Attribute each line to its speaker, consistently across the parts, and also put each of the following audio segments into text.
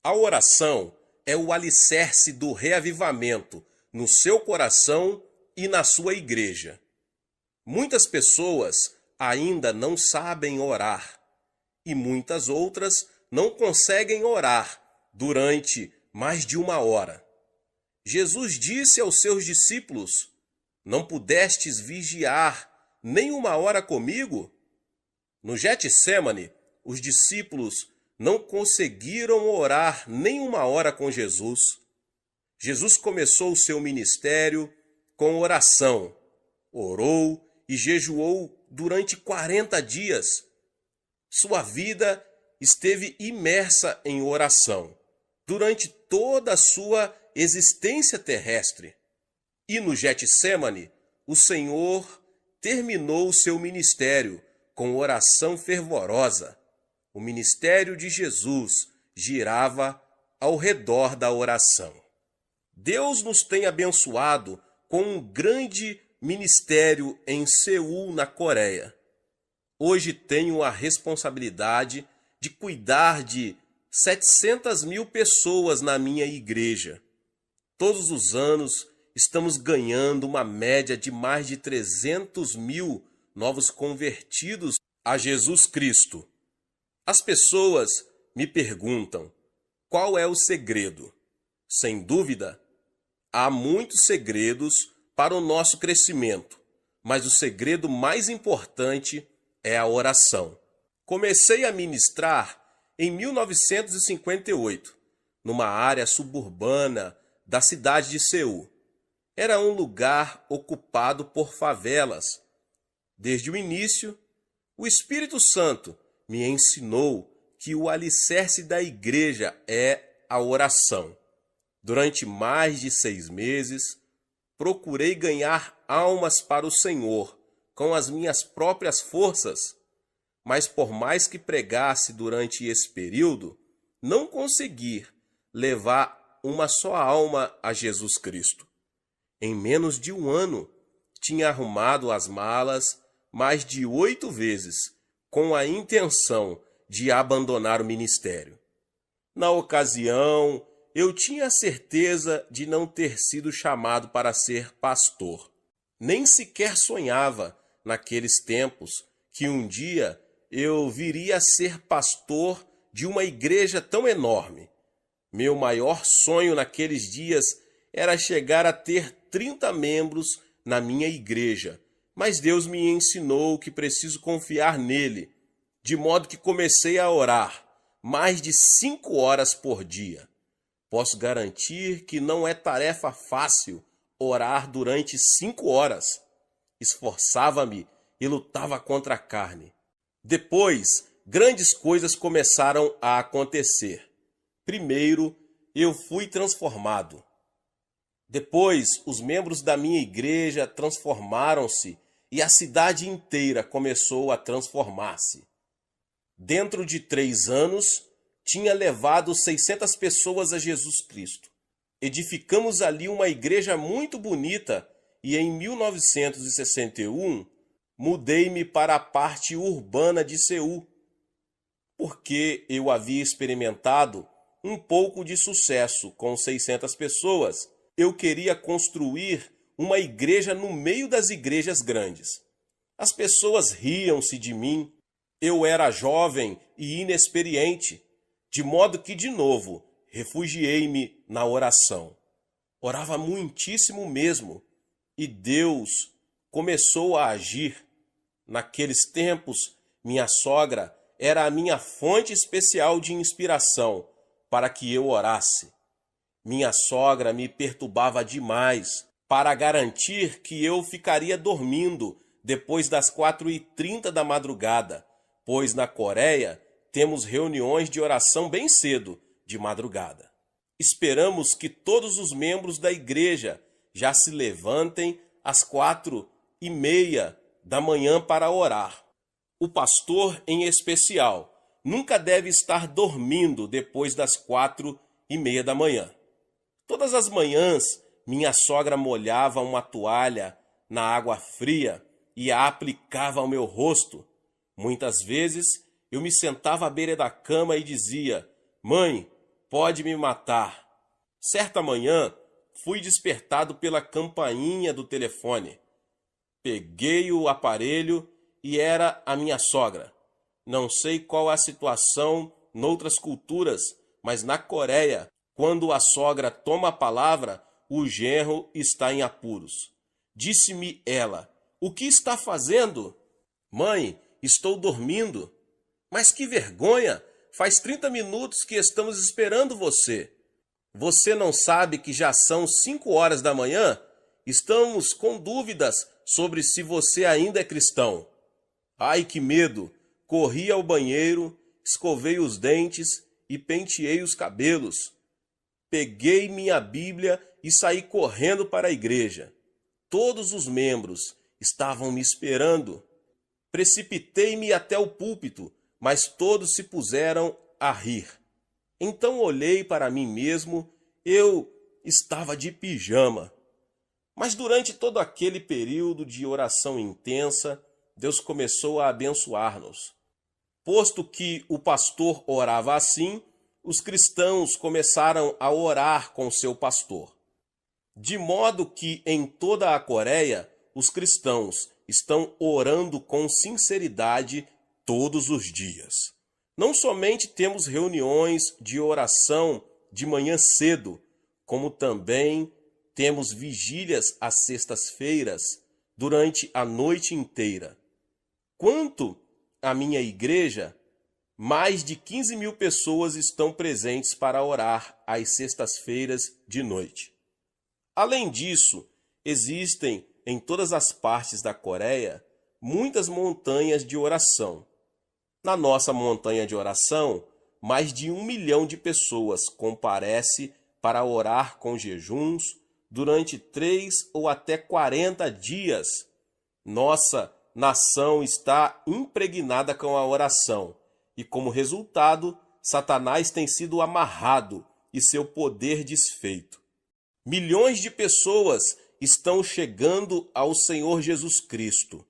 Speaker 1: A oração é o alicerce do reavivamento no seu coração e na sua igreja. Muitas pessoas ainda não sabem orar e muitas outras não conseguem orar durante mais de uma hora. Jesus disse aos seus discípulos: "Não pudestes vigiar nem uma hora comigo?" No Getsêmani, os discípulos não conseguiram orar nem uma hora com Jesus. Jesus começou o seu ministério com oração. Orou e jejuou durante 40 dias. Sua vida esteve imersa em oração durante toda a sua existência terrestre. E no Getsêmani, o Senhor terminou o seu ministério com oração fervorosa. O ministério de Jesus girava ao redor da oração. Deus nos tem abençoado com um grande ministério em Seul, na Coreia. Hoje tenho a responsabilidade de cuidar de 700.000 pessoas na minha igreja. Todos os anos estamos ganhando uma média de mais de 300.000 novos convertidos a Jesus Cristo. As pessoas me perguntam: qual é o segredo? Sem dúvida, há muitos segredos para o nosso crescimento, mas o segredo mais importante é a oração. Comecei a ministrar em 1958, numa área suburbana da cidade de Seul. Era um lugar ocupado por favelas. Desde o início, o Espírito Santo me ensinou que o alicerce da igreja é a oração. Durante mais de 6 meses, procurei ganhar almas para o Senhor com as minhas próprias forças, mas por mais que pregasse durante esse período, não consegui levar uma só alma a Jesus Cristo. Em menos de um ano, tinha arrumado as malas mais de 8 vezes, com a intenção de abandonar o ministério. Na ocasião, eu tinha certeza de não ter sido chamado para ser pastor. Nem sequer sonhava, naqueles tempos, que um dia eu viria a ser pastor de uma igreja tão enorme. Meu maior sonho naqueles dias era chegar a ter 30 membros na minha igreja, mas Deus me ensinou que preciso confiar nele, de modo que comecei a orar mais de 5 horas por dia. Posso garantir que não é tarefa fácil orar durante 5 horas. Esforçava-me e lutava contra a carne. Depois, grandes coisas começaram a acontecer. Primeiro, eu fui transformado. Depois, os membros da minha igreja transformaram-se e a cidade inteira começou a transformar-se. Dentro de 3 anos, tinha levado 600 pessoas a Jesus Cristo. Edificamos ali uma igreja muito bonita e em 1961 mudei-me para a parte urbana de Seul, porque eu havia experimentado um pouco de sucesso com 600 pessoas. Eu queria construir uma igreja no meio das igrejas grandes. As pessoas riam-se de mim. Eu era jovem e inexperiente, de modo que, de novo, refugiei-me na oração. Orava muitíssimo mesmo, e Deus começou a agir. Naqueles tempos, minha sogra era a minha fonte especial de inspiração para que eu orasse. Minha sogra me perturbava demais para garantir que eu ficaria dormindo depois das 4h30 da madrugada, pois na Coreia temos reuniões de oração bem cedo, de madrugada. Esperamos que todos os membros da igreja já se levantem às 4h30 da manhã para orar. O pastor, em especial, nunca deve estar dormindo depois das 4h30 da manhã. Todas as manhãs, minha sogra molhava uma toalha na água fria e a aplicava ao meu rosto. Muitas vezes, eu me sentava à beira da cama e dizia: "Mãe, pode me matar. Certa manhã, fui despertado pela campainha do telefone. Peguei o aparelho e era a minha sogra. Não sei qual a situação noutras culturas, mas na Coreia, quando a sogra toma a palavra, o genro está em apuros. Disse-me ela: "O que está fazendo?" "Mãe, estou dormindo." "Mas que vergonha! Faz 30 minutos que estamos esperando você." "Você não sabe que já são 5 horas da manhã? Estamos com dúvidas sobre se você ainda é cristão." Ai, que medo! Corri ao banheiro, escovei os dentes e penteei os cabelos. Peguei minha Bíblia e saí correndo para a igreja. Todos os membros estavam me esperando. Precipitei-me até o púlpito, mas todos se puseram a rir. Então olhei para mim mesmo, eu estava de pijama. Mas durante todo aquele período de oração intensa, Deus começou a abençoar-nos. Posto que o pastor orava assim, os cristãos começaram a orar com seu pastor. De modo que em toda a Coreia, os cristãos estão orando com sinceridade todos os dias. Não somente temos reuniões de oração de manhã cedo, como também temos vigílias às sextas-feiras durante a noite inteira. Quanto à minha igreja, mais de 15 mil pessoas estão presentes para orar às sextas-feiras de noite. Além disso, existem em todas as partes da Coreia muitas montanhas de oração. Na nossa montanha de oração, mais de 1 milhão de pessoas comparece para orar com jejuns durante 3 ou até 40 dias. Nossa nação está impregnada com a oração e, como resultado, Satanás tem sido amarrado e seu poder desfeito. Milhões de pessoas estão chegando ao Senhor Jesus Cristo.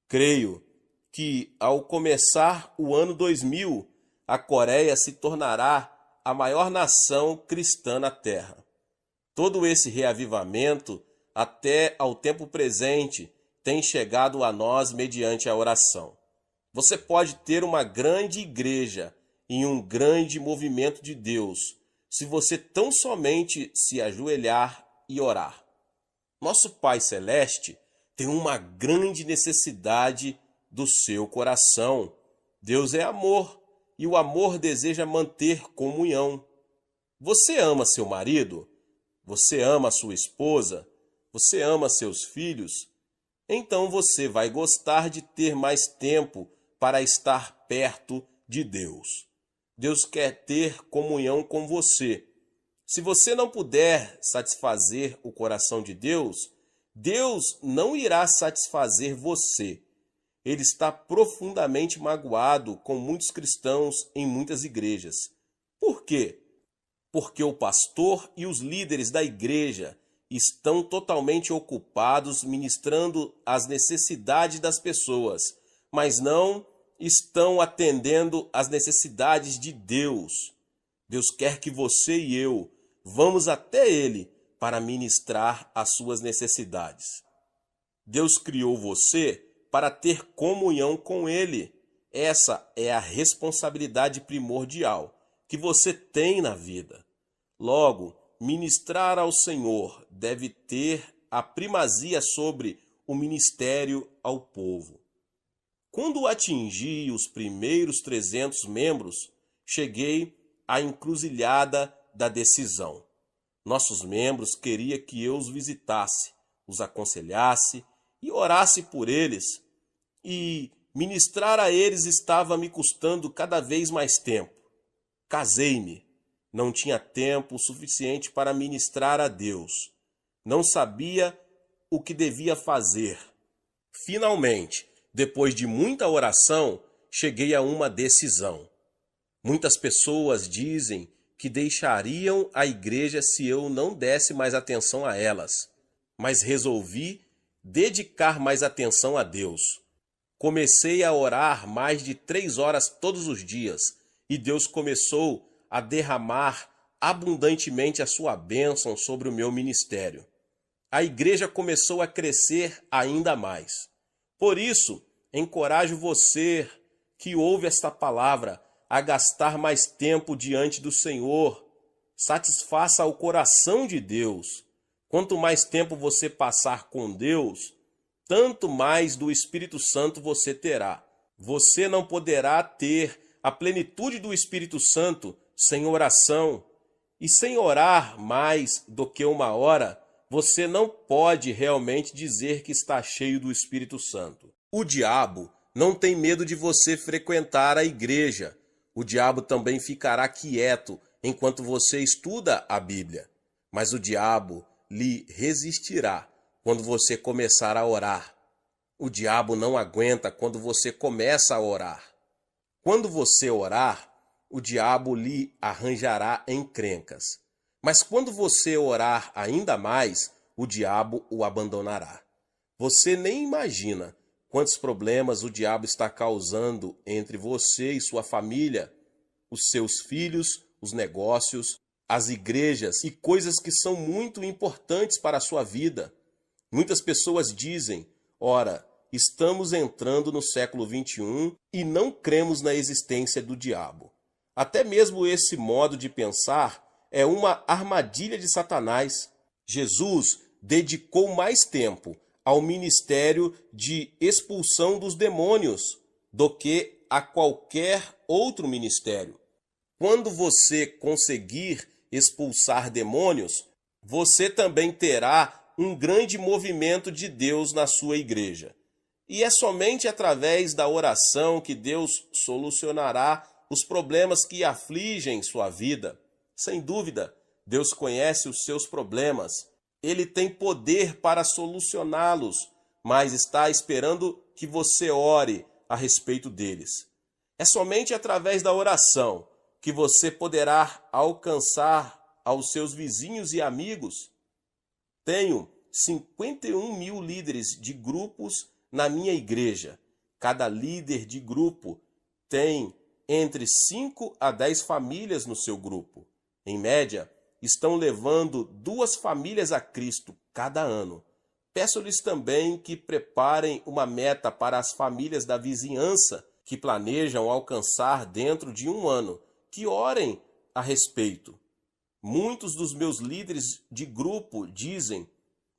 Speaker 1: Creio que, ao começar o ano 2000, a Coreia se tornará a maior nação cristã na Terra. Todo esse reavivamento, até ao tempo presente, tem chegado a nós mediante a oração. Você pode ter uma grande igreja e um grande movimento de Deus, se você tão somente se ajoelhar e orar. Nosso Pai Celeste tem uma grande necessidade do seu coração. Deus é amor e o amor deseja manter comunhão. Você ama seu marido? Você ama sua esposa? Você ama seus filhos? Então você vai gostar de ter mais tempo para estar perto de Deus. Deus quer ter comunhão com você. Se você não puder satisfazer o coração de Deus, Deus não irá satisfazer você. Ele está profundamente magoado com muitos cristãos em muitas igrejas. Por quê? Porque o pastor e os líderes da igreja estão totalmente ocupados ministrando as necessidades das pessoas, mas não estão atendendo às necessidades de Deus. Deus quer que você e eu vamos até Ele para ministrar as suas necessidades. Deus criou você para ter comunhão com Ele. Essa é a responsabilidade primordial que você tem na vida. Logo, ministrar ao Senhor deve ter a primazia sobre o ministério ao povo. Quando atingi os primeiros 300 membros, cheguei à encruzilhada da decisão. Nossos membros queriam que eu os visitasse, os aconselhasse e orasse por eles. E ministrar a eles estava me custando cada vez mais tempo. Casei-me. Não tinha tempo suficiente para ministrar a Deus. Não sabia o que devia fazer. Finalmente, depois de muita oração, cheguei a uma decisão. Muitas pessoas dizem que deixariam a igreja se eu não desse mais atenção a elas, mas resolvi dedicar mais atenção a Deus. Comecei a orar mais de 3 horas todos os dias e Deus começou a derramar abundantemente a sua bênção sobre o meu ministério. A igreja começou a crescer ainda mais. Por isso, encorajo você que ouve esta palavra a gastar mais tempo diante do Senhor. Satisfaça o coração de Deus. Quanto mais tempo você passar com Deus, tanto mais do Espírito Santo você terá. Você não poderá ter a plenitude do Espírito Santo sem oração. E sem orar mais do que uma hora, você não pode realmente dizer que está cheio do Espírito Santo. O diabo não tem medo de você frequentar a igreja. O diabo também ficará quieto enquanto você estuda a Bíblia. Mas o diabo lhe resistirá quando você começar a orar. O diabo não aguenta quando você começa a orar. Quando você orar, o diabo lhe arranjará encrencas. Mas quando você orar ainda mais, o diabo o abandonará. Você nem imagina quantos problemas o diabo está causando entre você e sua família, os seus filhos, os negócios, as igrejas e coisas que são muito importantes para a sua vida. Muitas pessoas dizem, ora, estamos entrando no século XXI e não cremos na existência do diabo. Até mesmo esse modo de pensar é uma armadilha de Satanás. Jesus dedicou mais tempo ao ministério de expulsão dos demônios do que a qualquer outro ministério. Quando você conseguir expulsar demônios, você também terá um grande movimento de Deus na sua igreja. E é somente através da oração que Deus solucionará os problemas que afligem sua vida. Sem dúvida, Deus conhece os seus problemas. Ele tem poder para solucioná-los, mas está esperando que você ore a respeito deles. É somente através da oração que você poderá alcançar aos seus vizinhos e amigos. Tenho 51.000 líderes de grupos na minha igreja. Cada líder de grupo tem entre 5 a 10 famílias no seu grupo. Em média, estão levando 2 famílias a Cristo cada ano. Peço-lhes também que preparem uma meta para as famílias da vizinhança que planejam alcançar dentro de um ano, que orem a respeito. Muitos dos meus líderes de grupo dizem,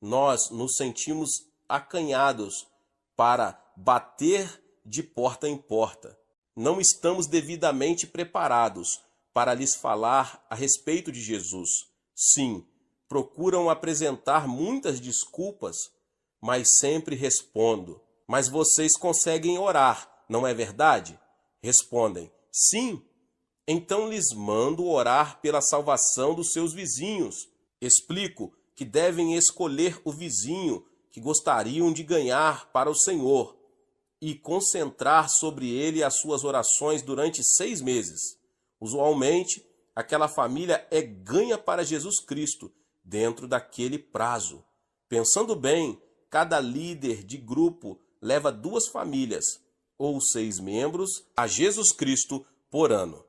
Speaker 1: nós nos sentimos acanhados para bater de porta em porta. Não estamos devidamente preparados para lhes falar a respeito de Jesus. Sim, procuram apresentar muitas desculpas, mas sempre respondo, mas vocês conseguem orar, não é verdade? Respondem, sim. Então lhes mando orar pela salvação dos seus vizinhos. Explico que devem escolher o vizinho que gostariam de ganhar para o Senhor e concentrar sobre ele as suas orações durante 6 meses. Usualmente, aquela família é ganha para Jesus Cristo dentro daquele prazo. Pensando bem, cada líder de grupo leva 2 famílias, ou 6 membros, a Jesus Cristo por ano.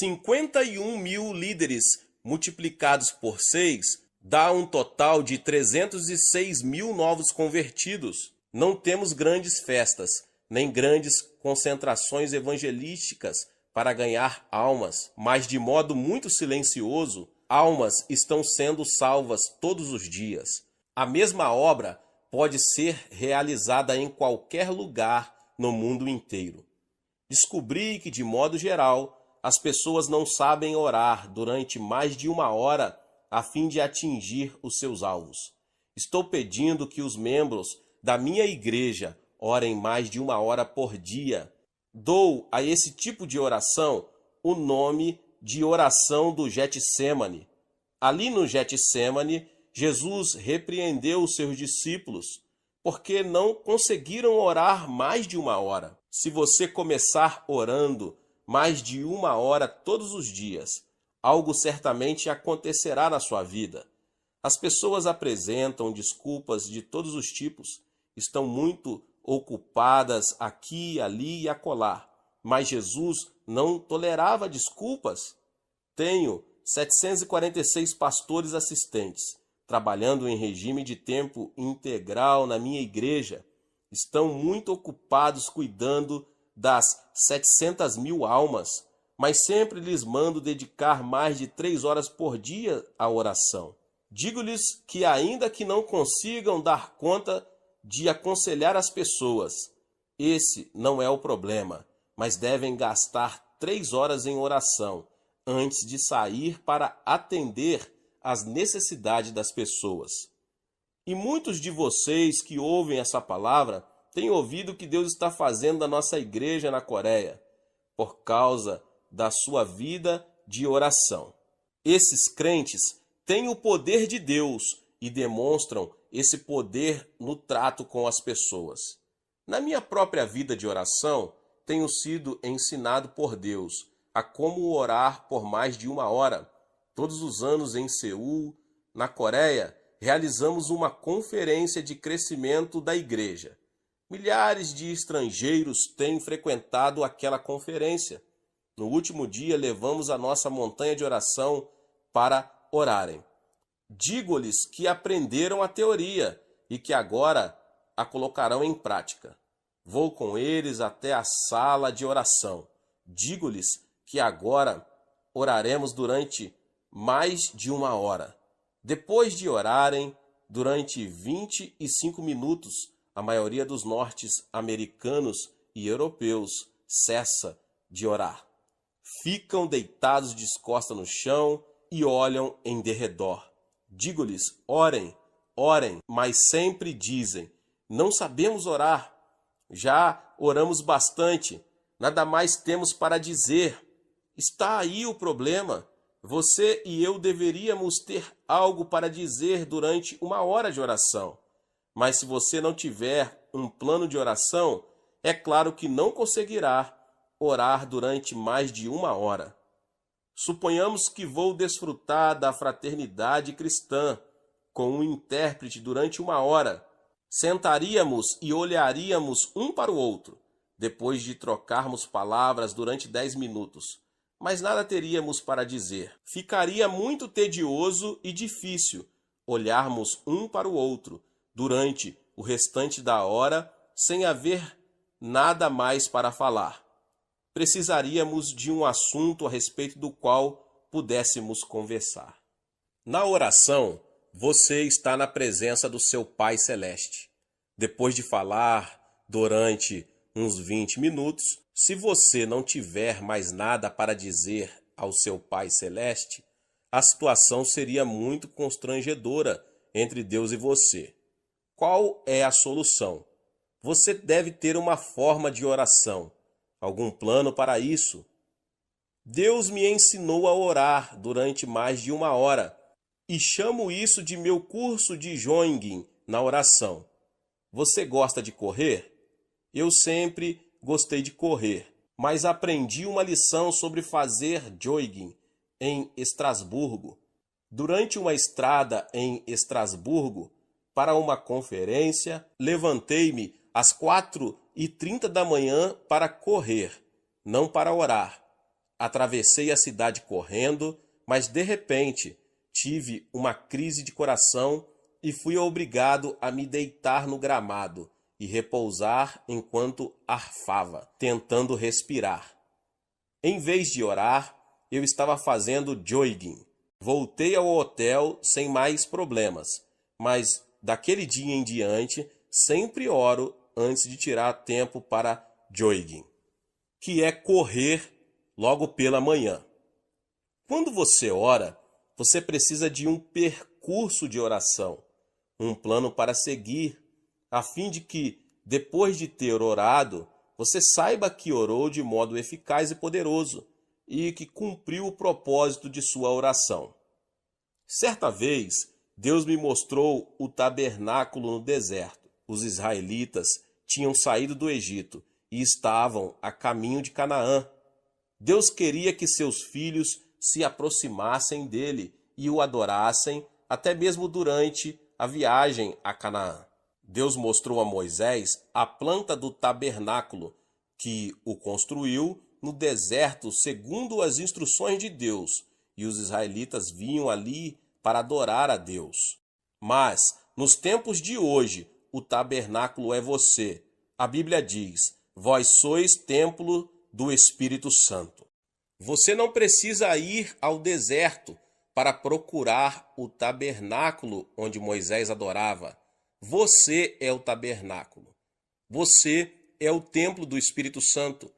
Speaker 1: 51.000 líderes multiplicados por 6 dá um total de 306.000 novos convertidos. Não temos grandes festas, nem grandes concentrações evangelísticas para ganhar almas, mas de modo muito silencioso, almas estão sendo salvas todos os dias. A mesma obra pode ser realizada em qualquer lugar no mundo inteiro. Descobri que, de modo geral, as pessoas não sabem orar durante mais de 1 hora a fim de atingir os seus alvos. Estou pedindo que os membros da minha igreja orem mais de 1 hora por dia. Dou a esse tipo de oração o nome de oração do Getsêmani. Ali no Getsêmani, Jesus repreendeu os seus discípulos porque não conseguiram orar mais de 1 hora. Se você começar orando mais de 1 hora todos os dias, algo certamente acontecerá na sua vida. As pessoas apresentam desculpas de todos os tipos, estão muito ocupadas aqui, ali e acolá, mas Jesus não tolerava desculpas. Tenho 746 pastores assistentes, trabalhando em regime de tempo integral na minha igreja, estão muito ocupados cuidando das 700.000 almas, mas sempre lhes mando dedicar mais de 3 horas por dia à oração. Digo-lhes que ainda que não consigam dar conta de aconselhar as pessoas, esse não é o problema, mas devem gastar 3 horas em oração antes de sair para atender às necessidades das pessoas. E muitos de vocês que ouvem essa palavra têm ouvido o que Deus está fazendo na nossa igreja na Coreia, por causa da sua vida de oração. Esses crentes têm o poder de Deus e demonstram esse poder no trato com as pessoas. Na minha própria vida de oração, tenho sido ensinado por Deus a como orar por mais de 1 hora. Todos os anos em Seul, na Coreia, realizamos uma conferência de crescimento da igreja. Milhares de estrangeiros têm frequentado aquela conferência. No último dia, levamos a nossa montanha de oração para orarem. Digo-lhes que aprenderam a teoria e que agora a colocarão em prática. Vou com eles até a sala de oração. Digo-lhes que agora oraremos durante mais de 1 hora. Depois de orarem durante 25 minutos, a maioria dos norte-americanos e europeus cessa de orar. Ficam deitados de costas no chão e olham em derredor. Digo-lhes, orem, orem, mas sempre dizem, não sabemos orar. Já oramos bastante, nada mais temos para dizer. Está aí o problema. Você e eu deveríamos ter algo para dizer durante 1 hora de oração. Mas se você não tiver um plano de oração, é claro que não conseguirá orar durante mais de 1 hora. Suponhamos que vou desfrutar da fraternidade cristã com um intérprete durante 1 hora. Sentaríamos e olharíamos um para o outro, depois de trocarmos palavras durante 10 minutos. Mas nada teríamos para dizer. Ficaria muito tedioso e difícil olharmos um para o outro durante o restante da hora sem haver nada mais para falar. Precisaríamos de um assunto a respeito do qual pudéssemos conversar. Na oração, você está na presença do seu Pai Celeste. Depois de falar durante uns 20 minutos, se você não tiver mais nada para dizer ao seu Pai Celeste, a situação seria muito constrangedora entre Deus e você. Qual é a solução? Você deve ter uma forma de oração, algum plano para isso. Deus me ensinou a orar durante mais de 1 hora e chamo isso de meu curso de Joingin na oração. Você gosta de correr? Eu sempre gostei de correr, mas aprendi uma lição sobre fazer jogging em Estrasburgo. Durante uma estrada em Estrasburgo, para uma conferência, levantei-me às 4h30 da manhã para correr, não para orar. Atravessei a cidade correndo, mas de repente tive uma crise de coração e fui obrigado a me deitar no gramado e repousar enquanto arfava, tentando respirar. Em vez de orar, eu estava fazendo jogging. Voltei ao hotel sem mais problemas, mas daquele dia em diante sempre oro antes de tirar tempo para jogging, que é correr logo pela manhã. Quando você ora, você precisa de um percurso de oração, um plano para seguir, a fim de que, depois de ter orado, você saiba que orou de modo eficaz e poderoso e que cumpriu o propósito de sua oração. Certa vez, Deus me mostrou o tabernáculo no deserto. Os israelitas tinham saído do Egito e estavam a caminho de Canaã. Deus queria que seus filhos se aproximassem dele e o adorassem até mesmo durante a viagem a Canaã. Deus mostrou a Moisés a planta do tabernáculo, que o construiu no deserto segundo as instruções de Deus, e os israelitas vinham ali para adorar a Deus. Mas, nos tempos de hoje, o tabernáculo é você. A Bíblia diz: vós sois templo do Espírito Santo. Você não precisa ir ao deserto para procurar o tabernáculo onde Moisés adorava. Você é o tabernáculo. Você é o templo do Espírito Santo.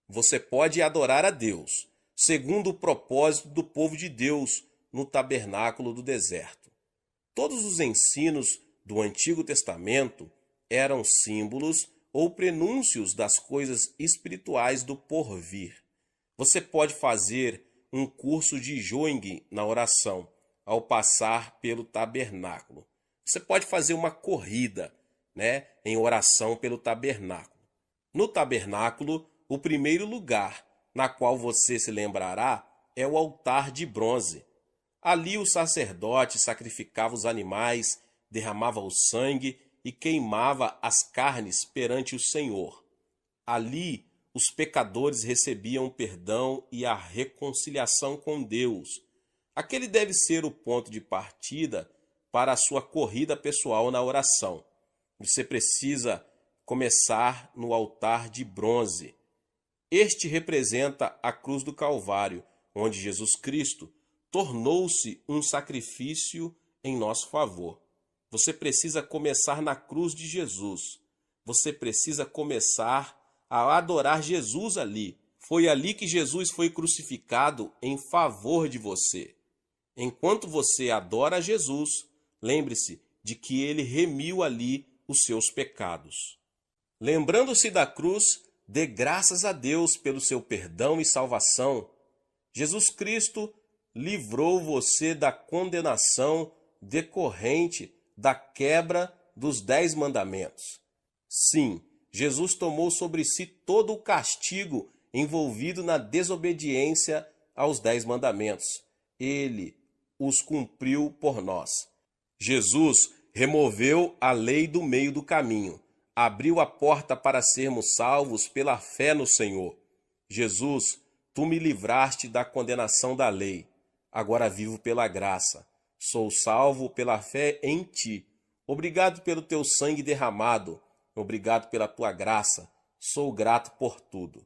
Speaker 1: Você pode adorar a Deus, segundo o propósito do povo de Deus no tabernáculo do deserto. Todos os ensinos do Antigo Testamento eram símbolos ou prenúncios das coisas espirituais do porvir. Você pode fazer um curso de Joing na oração ao passar pelo tabernáculo. Você pode fazer uma corrida, em oração pelo tabernáculo. No tabernáculo, o primeiro lugar na qual você se lembrará é o altar de bronze. Ali o sacerdote sacrificava os animais, derramava o sangue e queimava as carnes perante o Senhor. Ali os pecadores recebiam o perdão e a reconciliação com Deus. Aquele deve ser o ponto de partida para a sua corrida pessoal na oração. Você precisa começar no altar de bronze. Este representa a cruz do Calvário, onde Jesus Cristo tornou-se um sacrifício em nosso favor. Você precisa começar na cruz de Jesus. Você precisa começar a adorar Jesus ali. Foi ali que Jesus foi crucificado em favor de você. Enquanto você adora a Jesus, lembre-se de que ele remiu ali os seus pecados. Lembrando-se da cruz, dê graças a Deus pelo seu perdão e salvação. Jesus Cristo livrou você da condenação decorrente da quebra dos 10 mandamentos. Sim, Jesus tomou sobre si todo o castigo envolvido na desobediência aos 10 mandamentos. Ele os cumpriu por nós. Jesus removeu a lei do meio do caminho, abriu a porta para sermos salvos pela fé no Senhor. Jesus, tu me livraste da condenação da lei. Agora vivo pela graça. Sou salvo pela fé em ti. Obrigado pelo teu sangue derramado. Obrigado pela tua graça. Sou grato por tudo.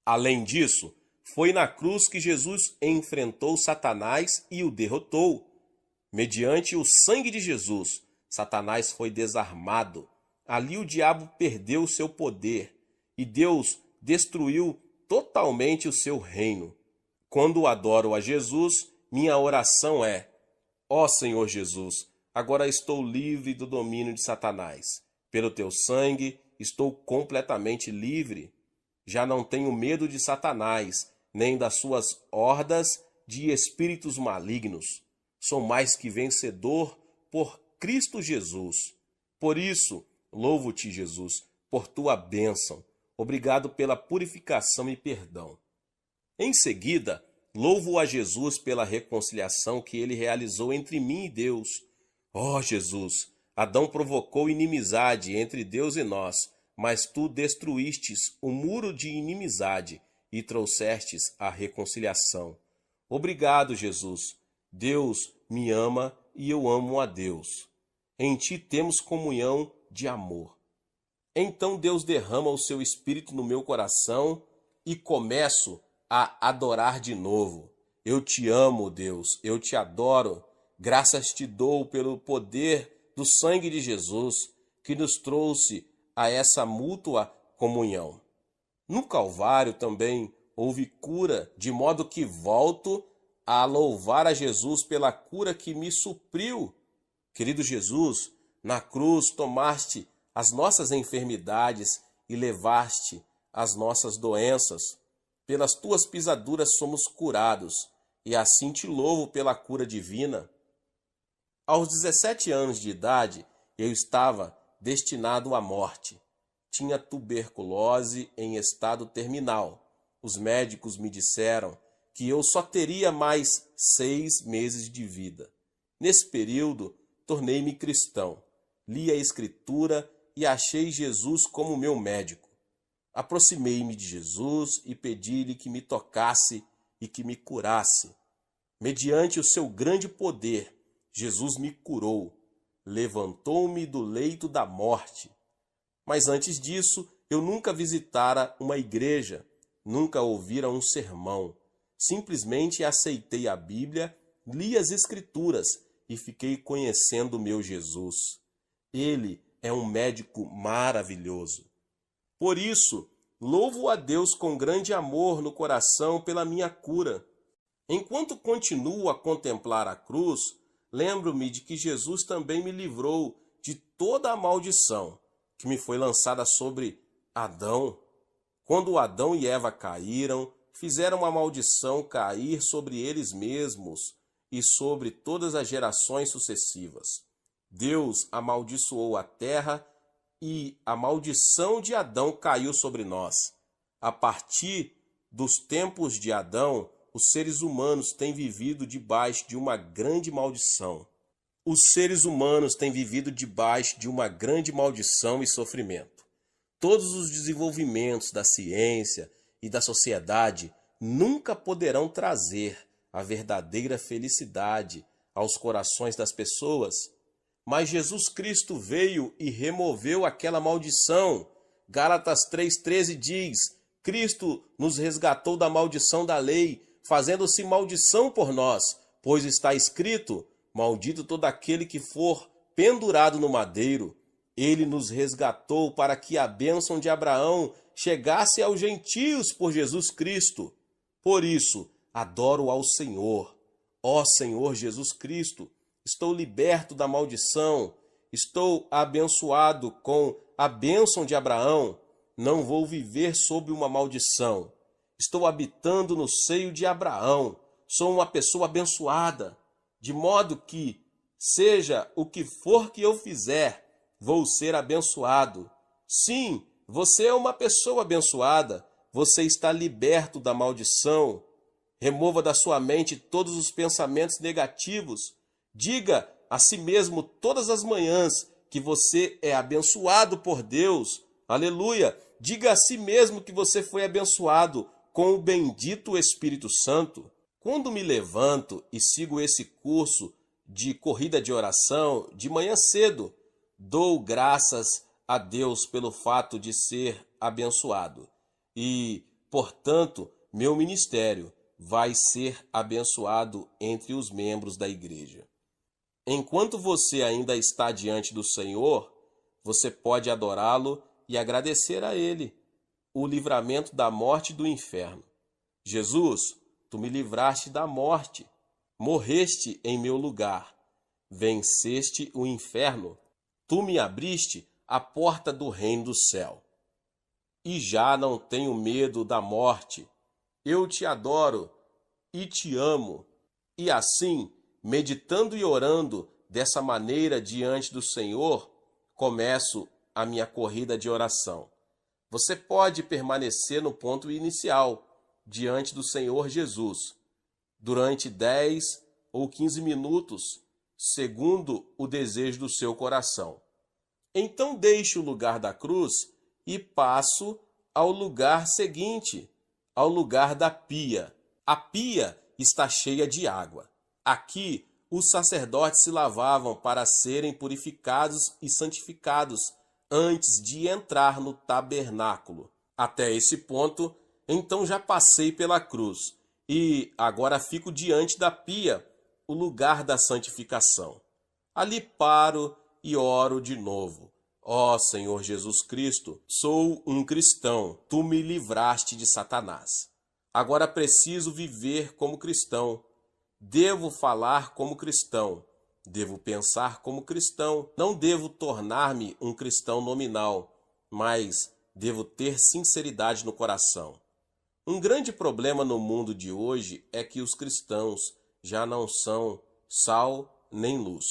Speaker 1: Além disso, foi na cruz que Jesus enfrentou Satanás e o derrotou. Mediante o sangue de Jesus, Satanás foi desarmado. Ali o diabo perdeu o seu poder e Deus destruiu totalmente o seu reino. Quando adoro a Jesus, minha oração é: ó Senhor Jesus, agora estou livre do domínio de Satanás. Pelo teu sangue, estou completamente livre. Já não tenho medo de Satanás, nem das suas hordas de espíritos malignos. Sou mais que vencedor por Cristo Jesus. Por isso, louvo-te, Jesus, por tua bênção. Obrigado pela purificação e perdão. Em seguida, louvo a Jesus pela reconciliação que ele realizou entre mim e Deus. Ó Jesus, Adão provocou inimizade entre Deus e nós, mas tu destruístes o muro de inimizade e trouxestes a reconciliação. Obrigado, Jesus. Deus me ama e eu amo a Deus. Em ti temos comunhão de amor. Então Deus derrama o seu Espírito no meu coração e começo a adorar de novo. Eu te amo, Deus, eu te adoro. Graças te dou pelo poder do sangue de Jesus que nos trouxe a essa mútua comunhão. No Calvário também houve cura, de modo que volto a louvar a Jesus pela cura que me supriu. Querido Jesus, na cruz tomaste as nossas enfermidades e levaste as nossas doenças. Pelas tuas pisaduras somos curados, e assim te louvo pela cura divina. Aos 17 anos de idade, eu estava destinado à morte. Tinha tuberculose em estado terminal. Os médicos me disseram que eu só teria mais 6 meses de vida. Nesse período, tornei-me cristão. Li a Escritura e achei Jesus como meu médico. Aproximei-me de Jesus e pedi-lhe que me tocasse e que me curasse. Mediante o seu grande poder, Jesus me curou, levantou-me do leito da morte. Mas antes disso, eu nunca visitara uma igreja, nunca ouvira um sermão. Simplesmente aceitei a Bíblia, li as Escrituras e fiquei conhecendo o meu Jesus. Ele é um médico maravilhoso. Por isso, louvo a Deus com grande amor no coração pela minha cura. Enquanto continuo a contemplar a cruz, lembro-me de que Jesus também me livrou de toda a maldição que me foi lançada sobre Adão. Quando Adão e Eva caíram, fizeram a maldição cair sobre eles mesmos e sobre todas as gerações sucessivas. Deus amaldiçoou a terra e a maldição de Adão caiu sobre nós. A partir dos tempos de Adão, os seres humanos têm vivido debaixo de uma grande maldição. Os seres humanos têm vivido debaixo de uma grande maldição e sofrimento. Todos os desenvolvimentos da ciência e da sociedade nunca poderão trazer a verdadeira felicidade aos corações das pessoas. Mas Jesus Cristo veio e removeu aquela maldição. Gálatas 3,13 diz: Cristo nos resgatou da maldição da lei, fazendo-se maldição por nós, pois está escrito: maldito todo aquele que for pendurado no madeiro. Ele nos resgatou para que a bênção de Abraão chegasse aos gentios por Jesus Cristo. Por isso, adoro ao Senhor. Ó Senhor Jesus Cristo, estou liberto da maldição, estou abençoado com a bênção de Abraão. Não vou viver sob uma maldição. Estou habitando no seio de Abraão. Sou uma pessoa abençoada, de modo que, seja o que for que eu fizer, vou ser abençoado. Sim, você é uma pessoa abençoada. Você está liberto da maldição. Remova da sua mente todos os pensamentos negativos. Diga a si mesmo todas as manhãs que você é abençoado por Deus. Aleluia! Diga a si mesmo que você foi abençoado com o bendito Espírito Santo. Quando me levanto e sigo esse curso de corrida de oração de manhã cedo, dou graças a Deus pelo fato de ser abençoado. E, portanto, meu ministério vai ser abençoado entre os membros da igreja. Enquanto você ainda está diante do Senhor, você pode adorá-lo e agradecer a Ele o livramento da morte e do inferno. Jesus, tu me livraste da morte, morreste em meu lugar, venceste o inferno, tu me abriste a porta do reino do céu. E já não tenho medo da morte. Eu te adoro e te amo. E assim, meditando e orando dessa maneira diante do Senhor, começo a minha corrida de oração. Você pode permanecer no ponto inicial, diante do Senhor Jesus, durante 10 ou 15 minutos, segundo o desejo do seu coração. Então deixe o lugar da cruz e passo ao lugar seguinte, ao lugar da pia. A pia está cheia de água. Aqui, os sacerdotes se lavavam para serem purificados e santificados antes de entrar no tabernáculo. Até esse ponto, então já passei pela cruz e agora fico diante da pia, o lugar da santificação. Ali paro e oro de novo. Ó Senhor Jesus Cristo, sou um cristão, tu me livraste de Satanás. Agora preciso viver como cristão. Devo falar como cristão. Devo pensar como cristão. Não devo tornar-me um cristão nominal, mas devo ter sinceridade no coração. Um grande problema no mundo de hoje é que os cristãos já não são sal nem luz.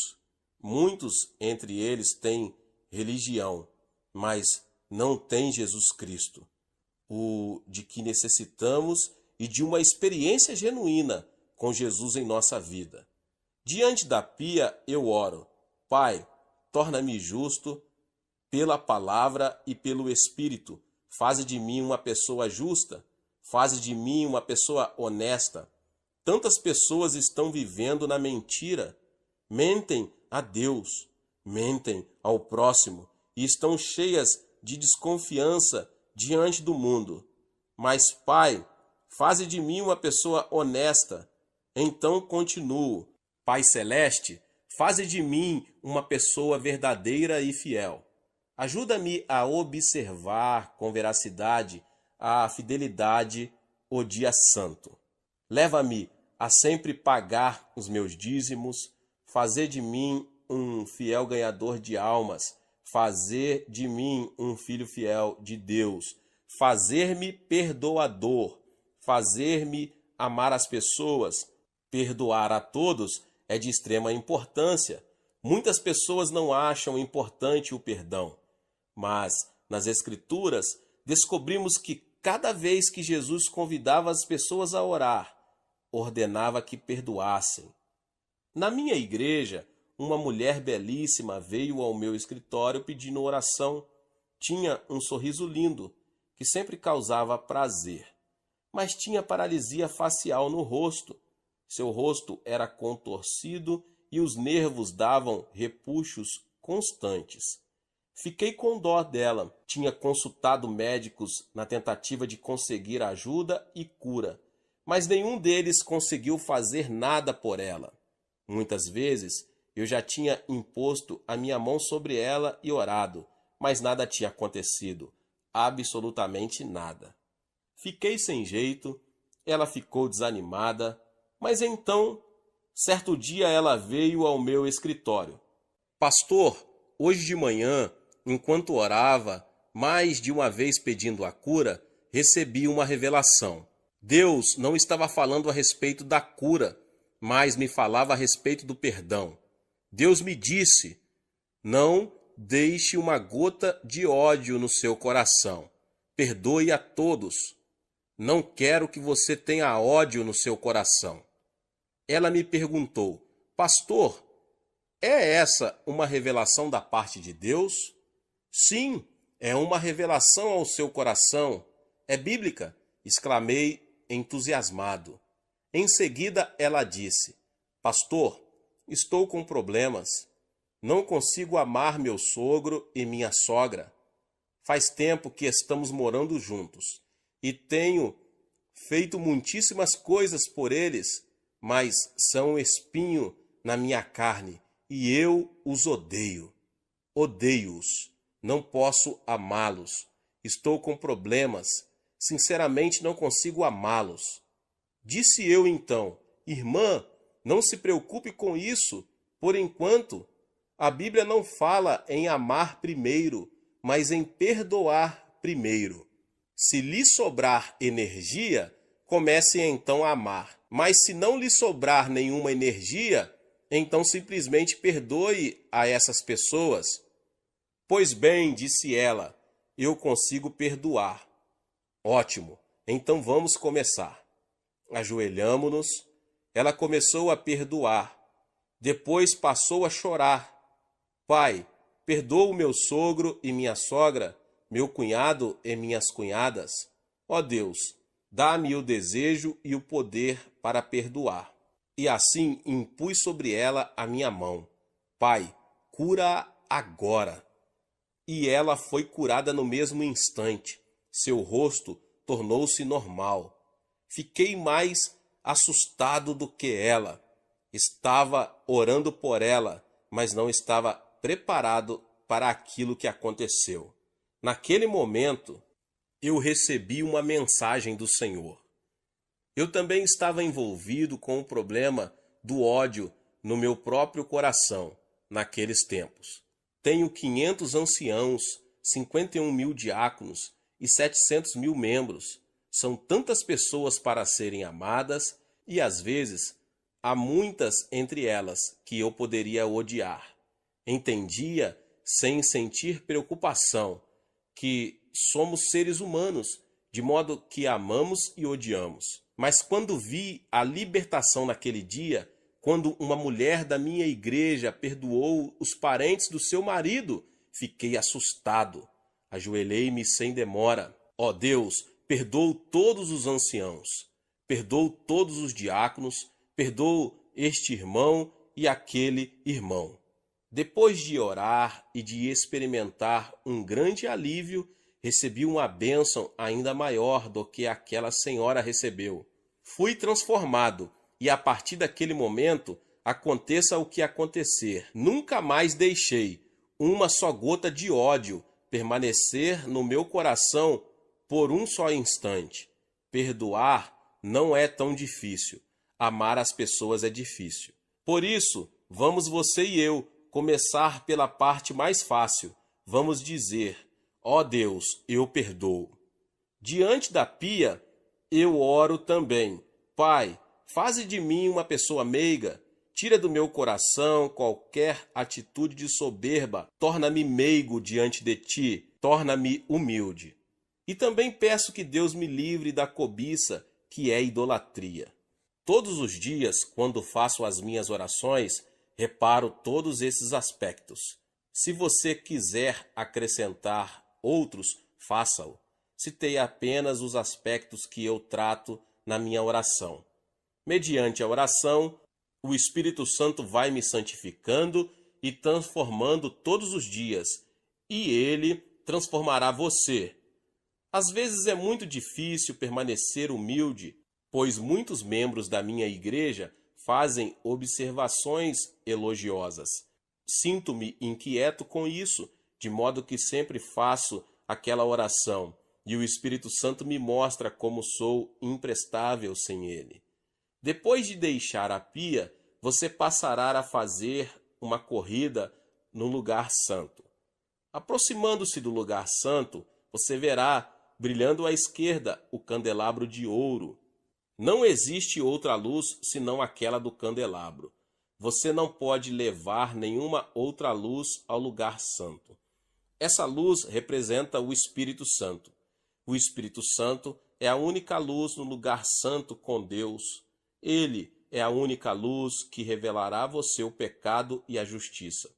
Speaker 1: Muitos entre eles têm religião, mas não têm Jesus Cristo, o de que necessitamos e de uma experiência genuína com Jesus em nossa vida. Diante da pia eu oro: Pai, torna-me justo pela palavra e pelo Espírito. Faze de mim uma pessoa justa, faze de mim uma pessoa honesta. Tantas pessoas estão vivendo na mentira, mentem a Deus, mentem ao próximo e estão cheias de desconfiança diante do mundo. Mas, Pai, faze de mim uma pessoa honesta. Então continuo. Pai Celeste, faze de mim uma pessoa verdadeira e fiel. Ajuda-me a observar com veracidade a fidelidade o dia santo. Leva-me a sempre pagar os meus dízimos, fazer de mim um fiel ganhador de almas, fazer de mim um filho fiel de Deus, fazer-me perdoador, fazer-me amar as pessoas, perdoar a todos é de extrema importância. Muitas pessoas não acham importante o perdão, mas nas Escrituras descobrimos que cada vez que Jesus convidava as pessoas a orar, ordenava que perdoassem. Na minha igreja, uma mulher belíssima veio ao meu escritório pedindo oração. Tinha um sorriso lindo, que sempre causava prazer, mas tinha paralisia facial no rosto. Seu rosto era contorcido e os nervos davam repuxos constantes. Fiquei com dó dela. Tinha consultado médicos na tentativa de conseguir ajuda e cura, mas nenhum deles conseguiu fazer nada por ela. Muitas vezes eu já tinha imposto a minha mão sobre ela e orado, mas nada tinha acontecido, absolutamente nada. Fiquei sem jeito, ela ficou desanimada, mas então, certo dia ela veio ao meu escritório. Pastor, hoje de manhã, enquanto orava, mais de uma vez pedindo a cura, recebi uma revelação. Deus não estava falando a respeito da cura, mas me falava a respeito do perdão. Deus me disse: não deixe uma gota de ódio no seu coração. Perdoe a todos. Não quero que você tenha ódio no seu coração. Ela me perguntou: pastor, é essa uma revelação da parte de Deus? Sim, é uma revelação ao seu coração. É bíblica, exclamei entusiasmado. Em seguida ela disse: pastor, estou com problemas. Não consigo amar meu sogro e minha sogra. Faz tempo que estamos morando juntos e tenho feito muitíssimas coisas por eles, mas são um espinho na minha carne e eu os odeio. Odeio-os. Não posso amá-los. Estou com problemas. Sinceramente, não consigo amá-los. Disse eu então: irmã, não se preocupe com isso. Por enquanto, a Bíblia não fala em amar primeiro, mas em perdoar primeiro. Se lhe sobrar energia, comece então a amar. Mas se não lhe sobrar nenhuma energia, então simplesmente perdoe a essas pessoas. Pois bem, disse ela, eu consigo perdoar. Ótimo, então vamos começar. Ajoelhamo-nos, ela começou a perdoar. Depois passou a chorar. Pai, perdoa o meu sogro e minha sogra, meu cunhado e minhas cunhadas. Ó Deus, dá-me o desejo e o poder para perdoar. E assim impus sobre ela a minha mão. Pai, cura-a agora. E ela foi curada no mesmo instante. Seu rosto tornou-se normal. Fiquei mais assustado do que ela. Estava orando por ela, mas não estava preparado para aquilo que aconteceu. Naquele momento, eu recebi uma mensagem do Senhor. Eu também estava envolvido com o problema do ódio no meu próprio coração naqueles tempos. Tenho 500 anciãos, 51 mil diáconos e 700 mil membros. São tantas pessoas para serem amadas e, às vezes, há muitas entre elas que eu poderia odiar. Entendia, sem sentir preocupação, que somos seres humanos, de modo que amamos e odiamos. Mas quando vi a libertação naquele dia, quando uma mulher da minha igreja perdoou os parentes do seu marido, fiquei assustado. Ajoelhei-me sem demora. Ó Deus, perdoa todos os anciãos. perdoo todos os diáconos, perdoo este irmão e aquele irmão. Depois de orar e de experimentar um grande alívio, recebi uma bênção ainda maior do que aquela senhora recebeu. Fui transformado e a partir daquele momento, aconteça o que acontecer, nunca mais deixei uma só gota de ódio permanecer no meu coração por um só instante. Perdoar não é tão difícil. Amar as pessoas é difícil. Por isso, vamos você e eu começar pela parte mais fácil. Vamos dizer: ó Deus, eu perdoo. Diante da pia, eu oro também. Pai, faze de mim uma pessoa meiga. Tira do meu coração qualquer atitude de soberba. Torna-me meigo diante de ti. Torna-me humilde. E também peço que Deus me livre da cobiça, que é idolatria. Todos os dias, quando faço as minhas orações, reparo todos esses aspectos. Se você quiser acrescentar outros, faça-o. Citei apenas os aspectos que eu trato na minha oração. Mediante a oração, o Espírito Santo vai me santificando e transformando todos os dias, e ele transformará você. Às vezes é muito difícil permanecer humilde, pois muitos membros da minha igreja fazem observações elogiosas. Sinto-me inquieto com isso, de modo que sempre faço aquela oração, e o Espírito Santo me mostra como sou imprestável sem ele. Depois de deixar a pia, você passará a fazer uma corrida no lugar santo. Aproximando-se do lugar santo, você verá, brilhando à esquerda, o candelabro de ouro. Não existe outra luz senão aquela do candelabro. Você não pode levar nenhuma outra luz ao lugar santo. Essa luz representa o Espírito Santo. O Espírito Santo é a única luz no lugar santo com Deus. Ele é a única luz que revelará a você o pecado e a justiça.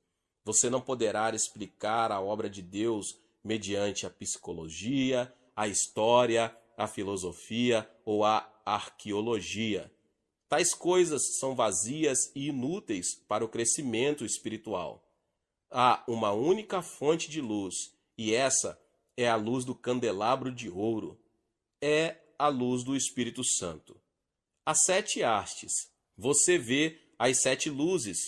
Speaker 1: Você não poderá explicar a obra de Deus mediante a psicologia, a história, a filosofia ou a arqueologia. Tais coisas são vazias e inúteis para o crescimento espiritual. Há uma única fonte de luz, e essa é a luz do candelabro de ouro. É a luz do Espírito Santo. As 7 hastes. Você vê as 7 luzes.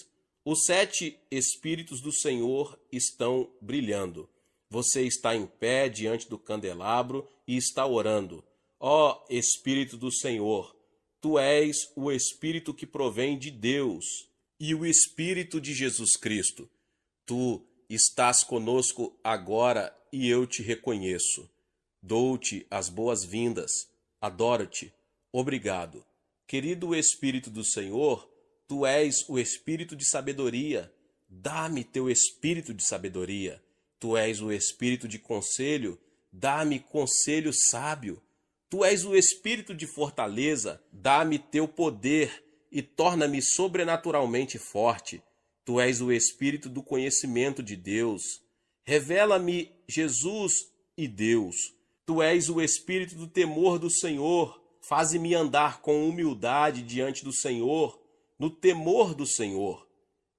Speaker 1: Os 7 Espíritos do Senhor estão brilhando. Você está em pé diante do candelabro e está orando. Ó Espírito do Senhor, tu és o Espírito que provém de Deus e o Espírito de Jesus Cristo. Tu estás conosco agora e eu te reconheço. Dou-te as boas-vindas. Adoro-te. Obrigado. Querido Espírito do Senhor, tu és o Espírito de sabedoria. Dá-me teu Espírito de sabedoria. Tu és o Espírito de conselho. Dá-me conselho sábio. Tu és o Espírito de fortaleza. Dá-me teu poder e torna-me sobrenaturalmente forte. Tu és o Espírito do conhecimento de Deus. Revela-me Jesus e Deus. Tu és o Espírito do temor do Senhor. Faze-me andar com humildade diante do Senhor, no temor do Senhor.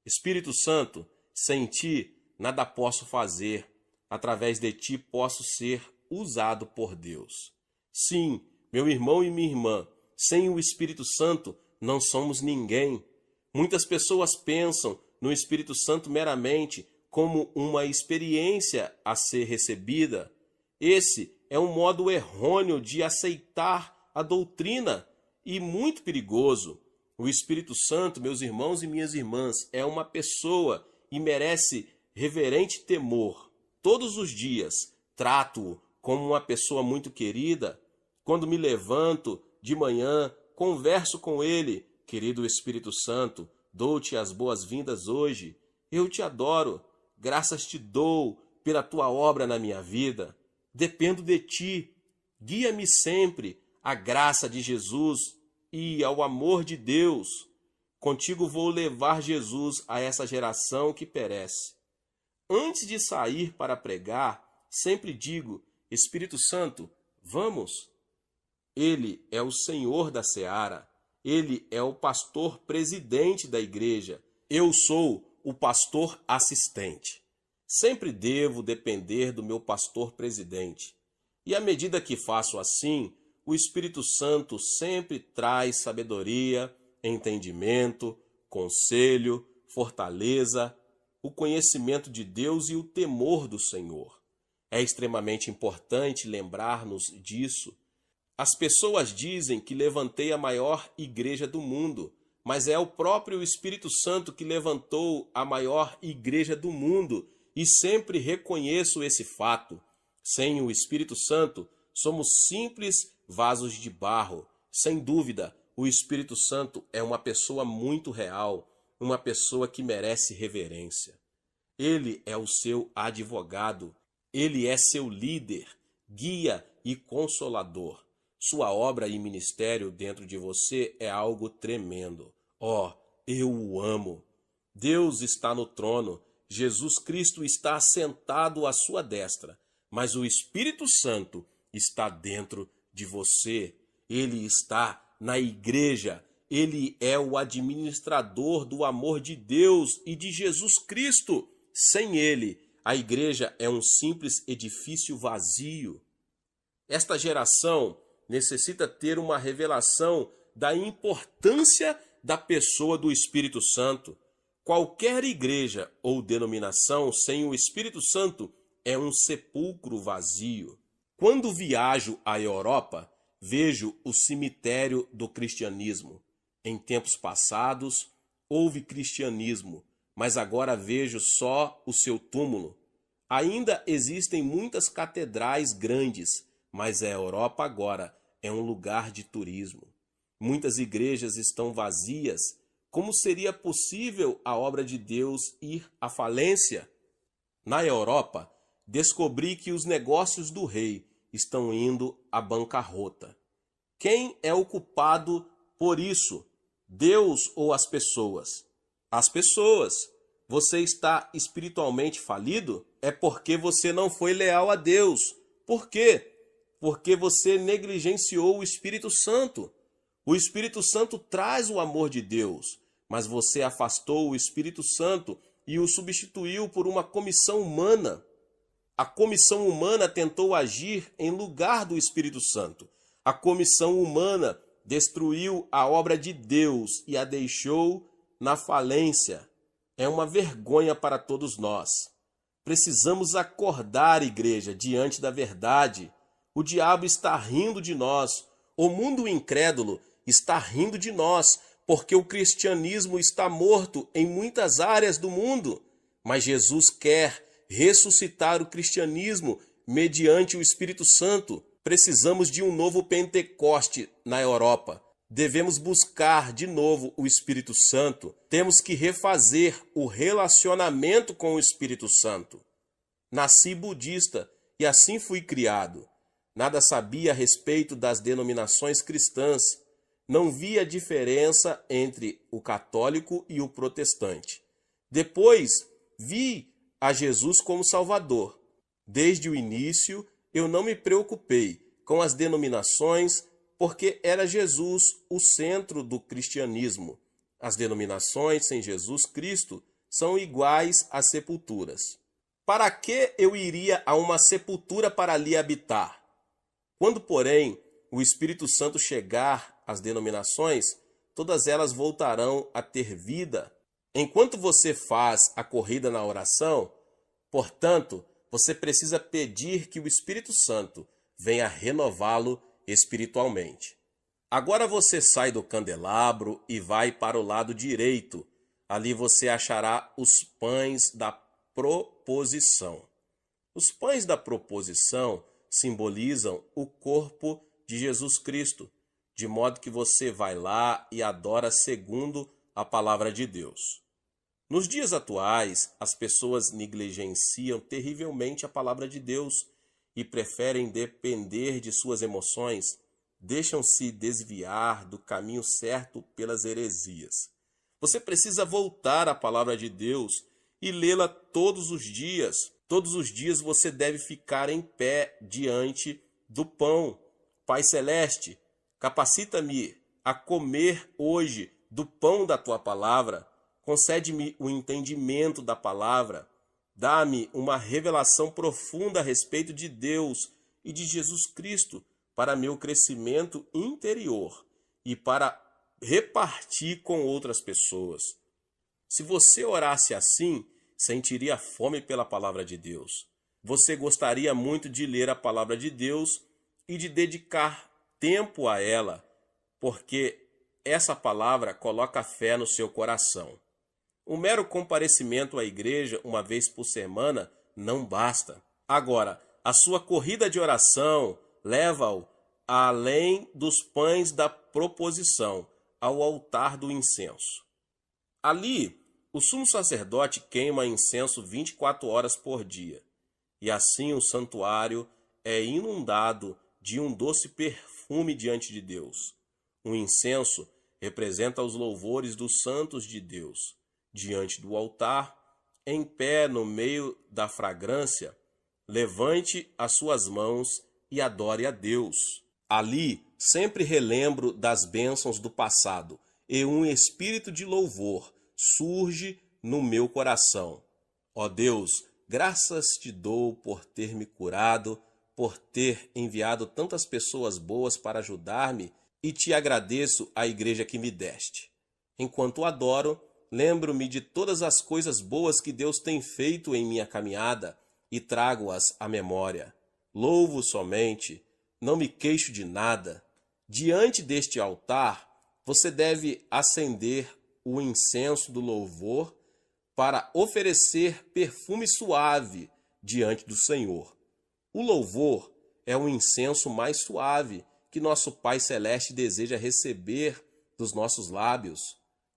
Speaker 1: Espírito Santo, sem ti nada posso fazer. Através de ti posso ser usado por Deus. Sim, meu irmão e minha irmã, sem o Espírito Santo não somos ninguém. Muitas pessoas pensam no Espírito Santo meramente como uma experiência a ser recebida. Esse é um modo errôneo de aceitar a doutrina e muito perigoso. O Espírito Santo, meus irmãos e minhas irmãs, é uma pessoa e merece reverente temor. Todos os dias trato-o como uma pessoa muito querida. Quando me levanto de manhã, converso com ele. Querido Espírito Santo, dou-te as boas-vindas hoje. Eu te adoro. Graças te dou pela tua obra na minha vida. Dependo de ti. Guia-me sempre à graça de Jesus e ao amor de Deus. Contigo vou levar Jesus a essa geração que perece. Antes de sair para pregar, sempre digo: Espírito Santo, vamos? Ele é o Senhor da seara. Ele é o pastor presidente da igreja. Eu sou o pastor assistente. Sempre devo depender do meu pastor presidente. E à medida que faço assim, o Espírito Santo sempre traz sabedoria, entendimento, conselho, fortaleza, o conhecimento de Deus e o temor do Senhor. É extremamente importante lembrar-nos disso. As pessoas dizem que levantei a maior igreja do mundo, mas é o próprio Espírito Santo que levantou a maior igreja do mundo, e sempre reconheço esse fato. Sem o Espírito Santo, somos simples vasos de barro. Sem dúvida, o Espírito Santo é uma pessoa muito real, uma pessoa que merece reverência. Ele é o seu advogado, ele é seu líder, guia e consolador. Sua obra e ministério dentro de você é algo tremendo. Oh, eu o amo. Deus está no trono, Jesus Cristo está assentado à sua destra, mas o Espírito Santo está dentro de você. Ele está na igreja. Ele é o administrador do amor de Deus e de Jesus Cristo. Sem ele, a igreja é um simples edifício vazio. Esta geração necessita ter uma revelação da importância da pessoa do Espírito Santo. Qualquer igreja ou denominação sem o Espírito Santo é um sepulcro vazio. Quando viajo à Europa, vejo o cemitério do cristianismo. Em tempos passados, houve cristianismo, mas agora vejo só o seu túmulo. Ainda existem muitas catedrais grandes, mas a Europa agora é um lugar de turismo. Muitas igrejas estão vazias. Como seria possível a obra de Deus ir à falência? Na Europa, descobri que os negócios do rei estão indo à bancarrota. Quem é o culpado por isso? Deus ou as pessoas? As pessoas. Você está espiritualmente falido? É porque você não foi leal a Deus. Por quê? Porque você negligenciou o Espírito Santo. O Espírito Santo traz o amor de Deus, mas você afastou o Espírito Santo e o substituiu por uma comissão humana. A comissão humana tentou agir em lugar do Espírito Santo. A comissão humana destruiu a obra de Deus e a deixou na falência. É uma vergonha para todos nós. Precisamos acordar, igreja, diante da verdade. O diabo está rindo de nós. O mundo incrédulo está rindo de nós, porque o cristianismo está morto em muitas áreas do mundo. Mas Jesus quer ressuscitar o cristianismo mediante o Espírito Santo. Precisamos de um novo Pentecoste na Europa. Devemos buscar de novo o Espírito Santo. Temos que refazer o relacionamento com o Espírito Santo. Nasci budista e assim fui criado. Nada sabia a respeito das denominações cristãs. Não via diferença entre o católico e o protestante. Depois, vi a Jesus como Salvador. Desde o início, eu não me preocupei com as denominações, porque era Jesus o centro do cristianismo. As denominações sem Jesus Cristo são iguais às sepulturas. Para que eu iria a uma sepultura para ali habitar? Quando, porém, o Espírito Santo chegar às denominações, todas elas voltarão a ter vida. Enquanto você faz a corrida na oração, portanto, você precisa pedir que o Espírito Santo venha renová-lo espiritualmente. Agora você sai do candelabro e vai para o lado direito. Ali você achará os pães da proposição. Os pães da proposição simbolizam o corpo de Jesus Cristo, de modo que você vai lá e adora segundo a palavra de Deus. Nos dias atuais, as pessoas negligenciam terrivelmente a palavra de Deus e preferem depender de suas emoções, deixam-se desviar do caminho certo pelas heresias. Você precisa voltar à palavra de Deus e lê-la todos os dias. Todos os dias você deve ficar em pé diante do pão. Pai Celeste, Capacita-me a comer hoje do pão da tua palavra. Concede-me o entendimento da palavra. Dá-me uma revelação profunda a respeito de Deus e de Jesus Cristo para meu crescimento interior e para repartir com outras pessoas. Se você orasse assim, sentiria fome pela palavra de Deus. Você gostaria muito de ler a palavra de Deus e de dedicar tempo a ela, porque essa palavra coloca fé no seu coração. O mero comparecimento à igreja uma vez por semana não basta. Agora, a sua corrida de oração leva-o além dos pães da proposição, ao altar do incenso. Ali, o sumo sacerdote queima incenso 24 horas por dia, e assim o santuário é inundado de um doce perfume diante de Deus. O incenso representa os louvores dos santos de Deus. Diante do altar, em pé no meio da fragrância, levante as suas mãos e adore a Deus. Ali, sempre relembro das bênçãos do passado, e um espírito de louvor surge no meu coração. Ó Deus, graças te dou por ter me curado, por ter enviado tantas pessoas boas para ajudar-me, e te agradeço a igreja que me deste. Enquanto adoro, lembro-me de todas as coisas boas que Deus tem feito em minha caminhada e trago-as à memória. Louvo somente, não me queixo de nada. Diante deste altar, você deve acender o incenso do louvor para oferecer perfume suave diante do Senhor. O louvor é o incenso mais suave que nosso Pai Celeste deseja receber dos nossos lábios.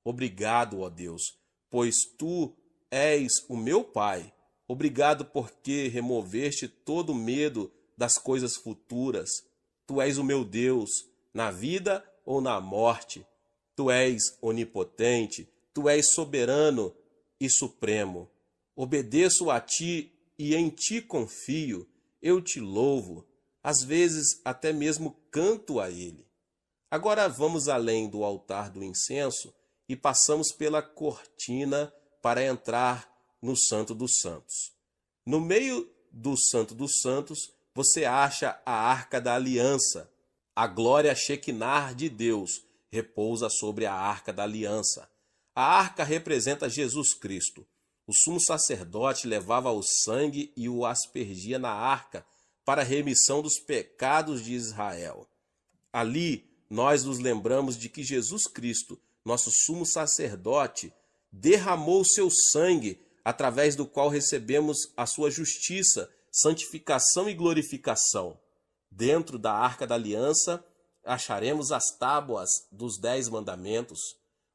Speaker 1: Obrigado, ó Deus, pois tu és o meu Pai. Obrigado porque removeste todo o medo das coisas futuras. Tu és o meu Deus, na vida ou na morte. Tu és onipotente, tu és soberano e supremo. Obedeço a ti e em ti confio. Eu te louvo, às vezes até mesmo canto a ele. Agora vamos além do altar do incenso e passamos pela cortina para entrar no Santo dos Santos. No meio do Santo dos Santos, você acha a Arca da Aliança. A glória Shekinah de Deus repousa sobre a Arca da Aliança. A arca representa Jesus Cristo. O sumo sacerdote levava o sangue e o aspergia na arca para a remissão dos pecados de Israel. Ali, nós nos lembramos de que Jesus Cristo, nosso sumo sacerdote, derramou seu sangue, através do qual recebemos a sua justiça, santificação e glorificação. Dentro da Arca da Aliança, acharemos as tábuas dos 10 mandamentos.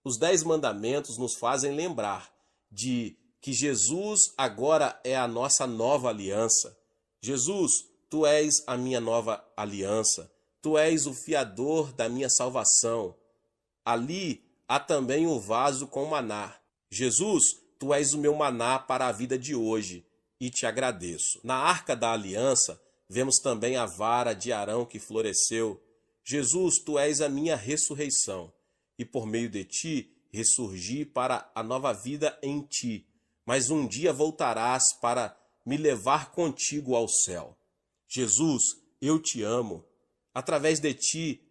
Speaker 1: Os 10 mandamentos nos fazem lembrar de que Jesus agora é a nossa nova aliança. Jesus, tu és a minha nova aliança. Tu és o fiador da minha salvação. Ali há também o vaso com maná. Jesus, tu és o meu maná para a vida de hoje, e te agradeço. Na Arca da Aliança, vemos também a vara de Arão que floresceu. Jesus, tu és a minha ressurreição, e por meio de ti ressurgi para a nova vida em ti. Mas um dia voltarás para me levar contigo ao céu. Jesus, eu te amo. Através de ti,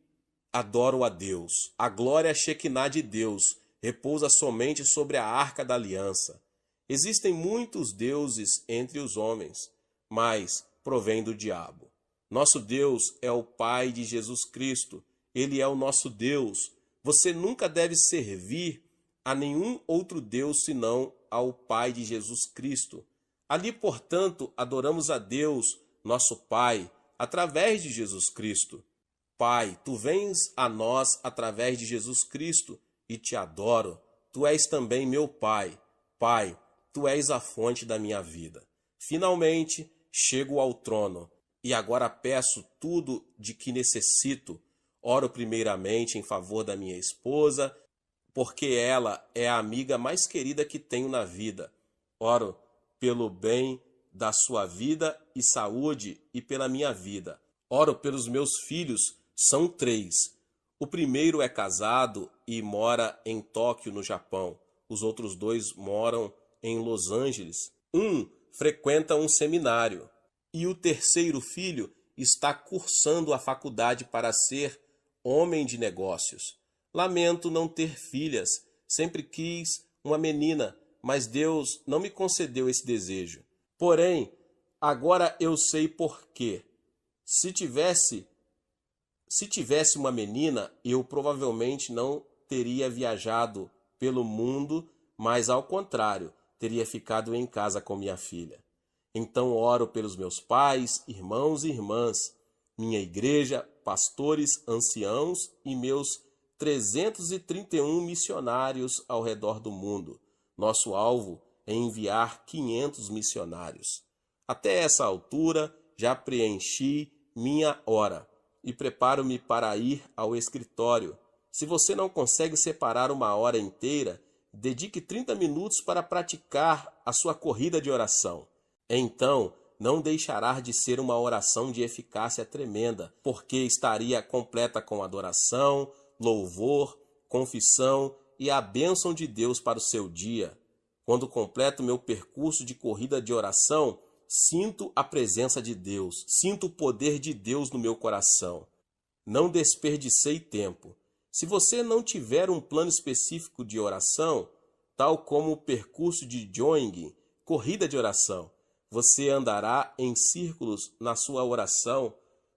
Speaker 1: adoro a Deus. A glória Shekinah de Deus repousa somente sobre a Arca da Aliança. Existem muitos deuses entre os homens, mas provém do diabo. Nosso Deus é o Pai de Jesus Cristo. Ele é o nosso Deus. Você nunca deve servir a nenhum outro Deus senão ao Pai de Jesus Cristo. Ali, portanto, adoramos a Deus, nosso Pai, através de Jesus Cristo. Pai, tu vens a nós através de Jesus Cristo e te adoro. Tu és também meu Pai. Pai, tu és a fonte da minha vida. Finalmente, chego ao trono e agora peço tudo de que necessito. Oro primeiramente em favor da minha esposa, porque ela é a amiga mais querida que tenho na vida. Oro pelo bem da sua vida e saúde e pela minha vida. Oro pelos meus filhos, são 3. O primeiro é casado e mora em Tóquio, no Japão. Os outros dois moram em Los Angeles. Um frequenta um seminário e o terceiro filho está cursando a faculdade para ser homem de negócios. Lamento não ter filhas. Sempre quis uma menina, mas Deus não me concedeu esse desejo. Porém, agora eu sei por quê. Se tivesse uma menina, eu provavelmente não teria viajado pelo mundo, mas ao contrário, teria ficado em casa com minha filha. Então oro pelos meus pais, irmãos e irmãs, minha igreja, pastores, anciãos e meus 331 missionários ao redor do mundo. Nosso alvo é enviar 500 missionários. Até essa altura, já preenchi minha hora e preparo-me para ir ao escritório. Se você não consegue separar uma hora inteira, dedique 30 minutos para praticar a sua corrida de oração. Então, não deixará de ser uma oração de eficácia tremenda, porque estaria completa com adoração, louvor, confissão e a bênção de Deus para o seu dia. Quando completo meu percurso de corrida de oração, sinto a presença de Deus, sinto o poder de Deus no meu coração. Não desperdicei tempo. Se você não tiver um plano específico de oração, tal como o percurso de jogging, corrida de oração, você andará em círculos na sua oração,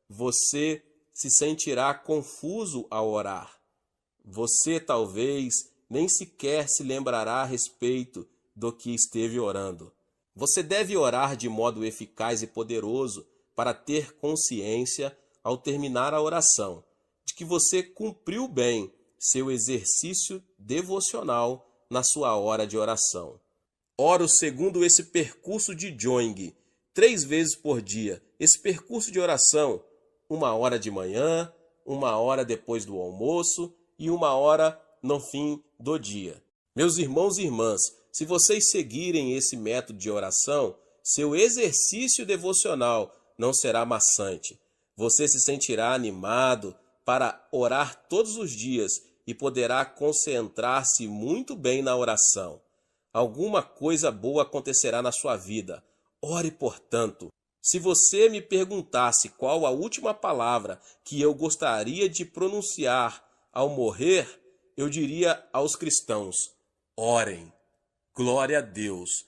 Speaker 1: você se sentirá confuso ao orar. Você talvez nem sequer se lembrará a respeito do que esteve orando. Você deve orar de modo eficaz e poderoso para ter consciência, ao terminar a oração, de que você cumpriu bem seu exercício devocional na sua hora de oração. Oro segundo esse percurso de jogging, 3 vezes por dia. Esse percurso de oração, 1 hora de manhã, 1 hora depois do almoço e 1 hora no fim do dia. Meus irmãos e irmãs, se vocês seguirem esse método de oração, seu exercício devocional não será maçante. Você se sentirá animado para orar todos os dias e poderá concentrar-se muito bem na oração. Alguma coisa boa acontecerá na sua vida. Ore, portanto. Se você me perguntasse qual a última palavra que eu gostaria de pronunciar ao morrer, eu diria aos cristãos: orem. Glória a Deus.